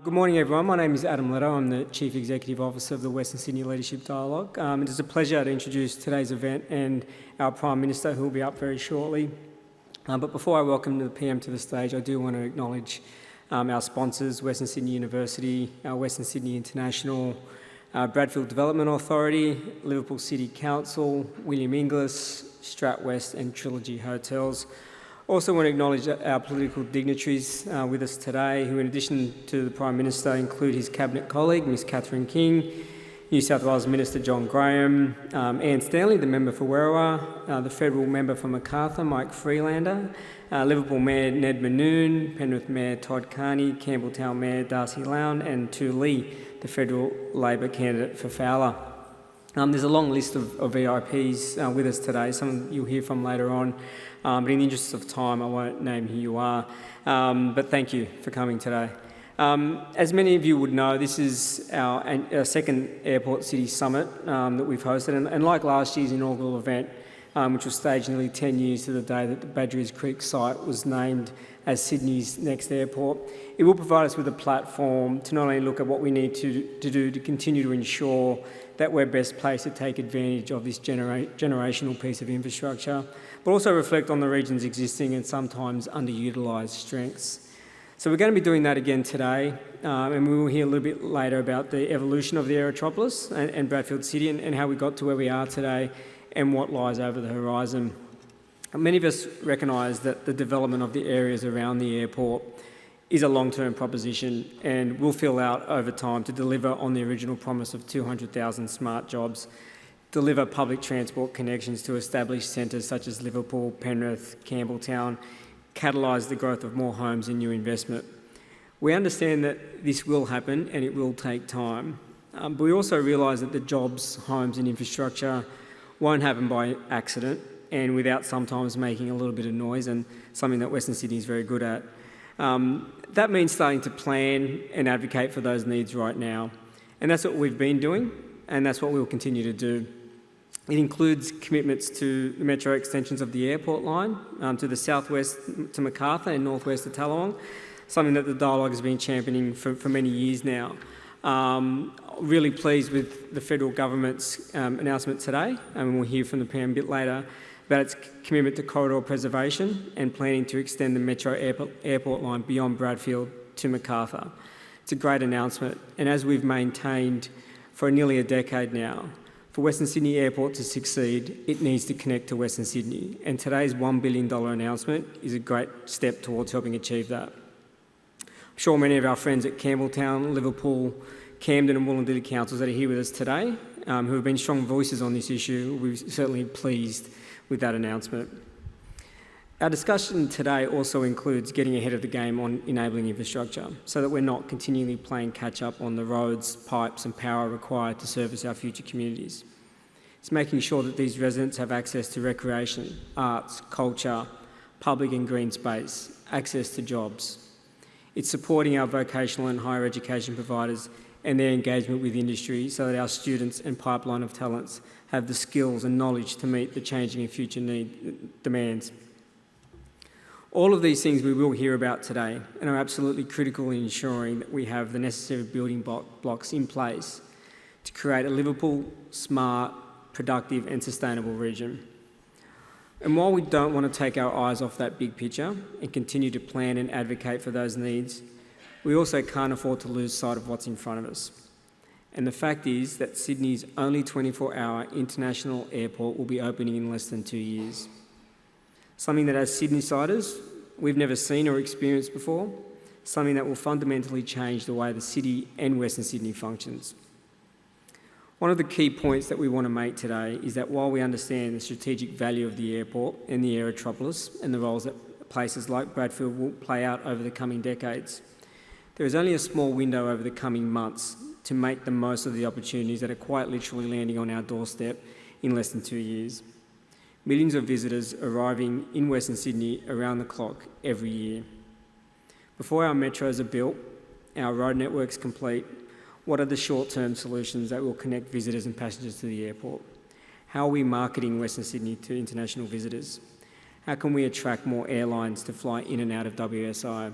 Good morning, everyone. My name is Adam Leto. I'm the Chief Executive Officer of the Western Sydney Leadership Dialogue. It is a pleasure to introduce today's event and our Prime Minister, who will be up very shortly. But before I welcome the PM to the stage, I do want to acknowledge our sponsors, Western Sydney University, our Western Sydney International, Bradfield Development Authority, Liverpool City Council, William Inglis, Strat West and Trilogy Hotels. Also want to acknowledge our political dignitaries with us today, who in addition to the Prime Minister include his Cabinet colleague, Ms Catherine King, New South Wales Minister John Graham, Anne Stanley, the member for Werriwa, the Federal member for Macarthur, Mike Freelander, Liverpool Mayor Ned Manoon, Penrith Mayor Todd Carney, Campbelltown Mayor Darcy Lown and Tu Lee, the Federal Labor candidate for Fowler. There's a long list of VIPs with us today, some you'll hear from later on, but in the interest of time I won't name who you are, but thank you for coming today. As many of you would know, this is our second Airport City Summit that we've hosted, and like last year's inaugural event, which was staged nearly 10 years to the day that the Badgerys Creek site was named as Sydney's next airport, it will provide us with a platform to not only look at what we need to do to continue to ensure that we're best placed to take advantage of this generational piece of infrastructure, but also reflect on the region's existing and sometimes underutilised strengths. So we're going to be doing that again today, and we will hear a little bit later about the evolution of the Aerotropolis and Bradfield City and how we got to where we are today and what lies over the horizon. Many of us recognise that the development of the areas around the airport is a long-term proposition and will fill out over time to deliver on the original promise of 200,000 smart jobs, deliver public transport connections to established centres such as Liverpool, Penrith, Campbelltown, catalyse the growth of more homes and new investment. We understand that this will happen and it will take time, but we also realise that the jobs, homes and infrastructure won't happen by accident and without sometimes making a little bit of noise, and something that Western Sydney is very good at. That means starting to plan and advocate for those needs right now. And that's what we've been doing, and that's what we'll continue to do. It includes commitments to the metro extensions of the airport line, to the southwest to Macarthur and northwest to Tallawong, something that the Dialogue has been championing for many years now. Really pleased with the federal government's announcement today, and we'll hear from the PM a bit later, about its commitment to corridor preservation and planning to extend the metro airport line beyond Bradfield to Macarthur. It's a great announcement, and as we've maintained for nearly a decade now, for Western Sydney Airport to succeed, it needs to connect to Western Sydney, and today's $1 billion announcement is a great step towards helping achieve that. I'm sure many of our friends at Campbelltown, Liverpool, Camden and Wollondilly councils that are here with us today, who have been strong voices on this issue, we're certainly pleased with that announcement. Our discussion today also includes getting ahead of the game on enabling infrastructure so that we're not continually playing catch up on the roads, pipes and power required to service our future communities. It's making sure that these residents have access to recreation, arts, culture, public and green space, access to jobs. It's supporting our vocational and higher education providers and their engagement with industry so that our students and pipeline of talents have the skills and knowledge to meet the changing and future demands. All of these things we will hear about today and are absolutely critical in ensuring that we have the necessary building blocks in place to create a livable, smart, productive and sustainable region. And while we don't want to take our eyes off that big picture and continue to plan and advocate for those needs, we also can't afford to lose sight of what's in front of us. And the fact is that Sydney's only 24-hour international airport will be opening in less than 2 years. Something that as Sydney-siders, we've never seen or experienced before, something that will fundamentally change the way the city and Western Sydney functions. One of the key points that we want to make today is that while we understand the strategic value of the airport and the Aerotropolis and the roles that places like Bradfield will play out over the coming decades, there is only a small window over the coming months to make the most of the opportunities that are quite literally landing on our doorstep in less than 2 years. Millions of visitors arriving in Western Sydney around the clock every year. Before our metros are built, our road networks complete, what are the short-term solutions that will connect visitors and passengers to the airport? How are we marketing Western Sydney to international visitors? How can we attract more airlines to fly in and out of WSI?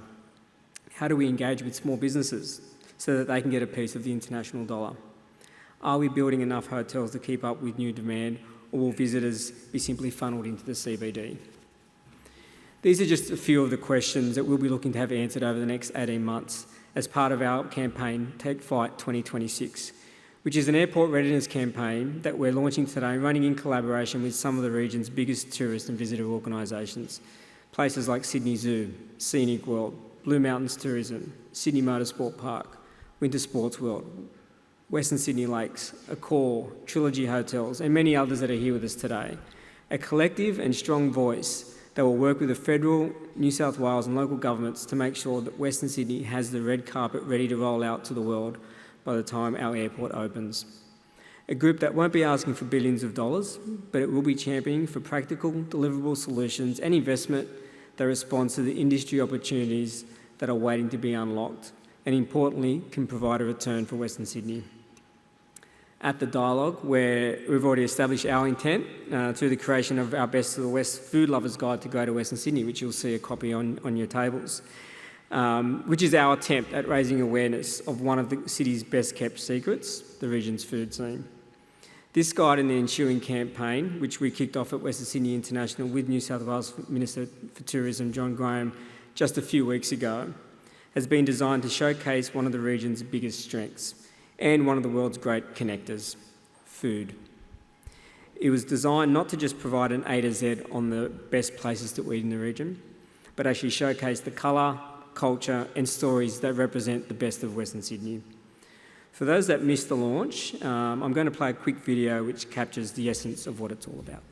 How do we engage with small businesses so that they can get a piece of the international dollar? Are we building enough hotels to keep up with new demand, or will visitors be simply funnelled into the CBD? These are just a few of the questions that we'll be looking to have answered over the next 18 months as part of our campaign, Take Flight 2026, which is an airport readiness campaign that we're launching today, running in collaboration with some of the region's biggest tourist and visitor organisations. Places like Sydney Zoo, Scenic World, Blue Mountains Tourism, Sydney Motorsport Park, Winter Sports World, Western Sydney Lakes, Accor, Trilogy Hotels, and many others that are here with us today. A collective and strong voice that will work with the federal, New South Wales and local governments to make sure that Western Sydney has the red carpet ready to roll out to the world by the time our airport opens. A group that won't be asking for billions of dollars, but it will be championing for practical, deliverable solutions and investment that responds to the industry opportunities that are waiting to be unlocked, and importantly, can provide a return for Western Sydney. At the Dialogue, where we've already established our intent through the creation of our Best of the West Food Lovers Guide to Greater Western Sydney, which you'll see a copy on your tables, which is our attempt at raising awareness of one of the city's best kept secrets, the region's food scene. This guide and the ensuing campaign, which we kicked off at Western Sydney International with New South Wales Minister for Tourism, John Graham, just a few weeks ago, has been designed to showcase one of the region's biggest strengths and one of the world's great connectors, food. It was designed not to just provide an A to Z on the best places to eat in the region, but actually showcase the colour, culture and stories that represent the best of Western Sydney. For those that missed the launch, I'm going to play a quick video which captures the essence of what it's all about.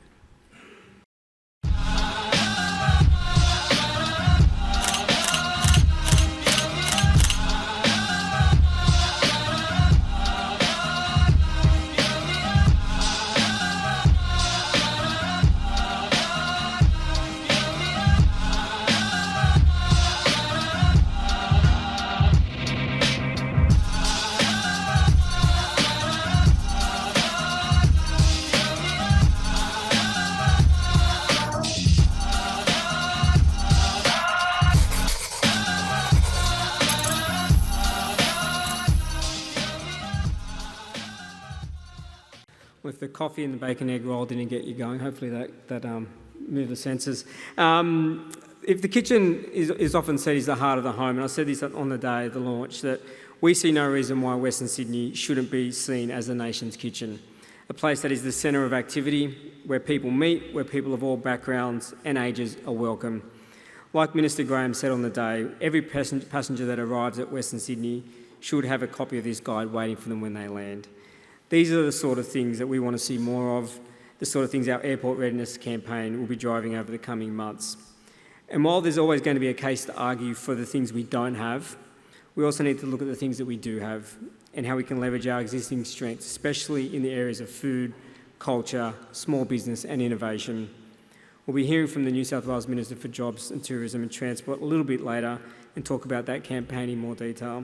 If the coffee and the bacon egg roll didn't get you going, hopefully that moved the senses. If the kitchen is often said is the heart of the home, and I said this on the day of the launch, that we see no reason why Western Sydney shouldn't be seen as the nation's kitchen, a place that is the centre of activity, where people meet, where people of all backgrounds and ages are welcome. Like Minister Graham said on the day, every passenger that arrives at Western Sydney should have a copy of this guide waiting for them when they land. These are the sort of things that we want to see more of, the sort of things our airport readiness campaign will be driving over the coming months. And while there's always going to be a case to argue for the things we don't have, we also need to look at the things that we do have and how we can leverage our existing strengths, especially in the areas of food, culture, small business and innovation. We'll be hearing from the New South Wales Minister for Jobs and Tourism and Transport a little bit later and talk about that campaign in more detail.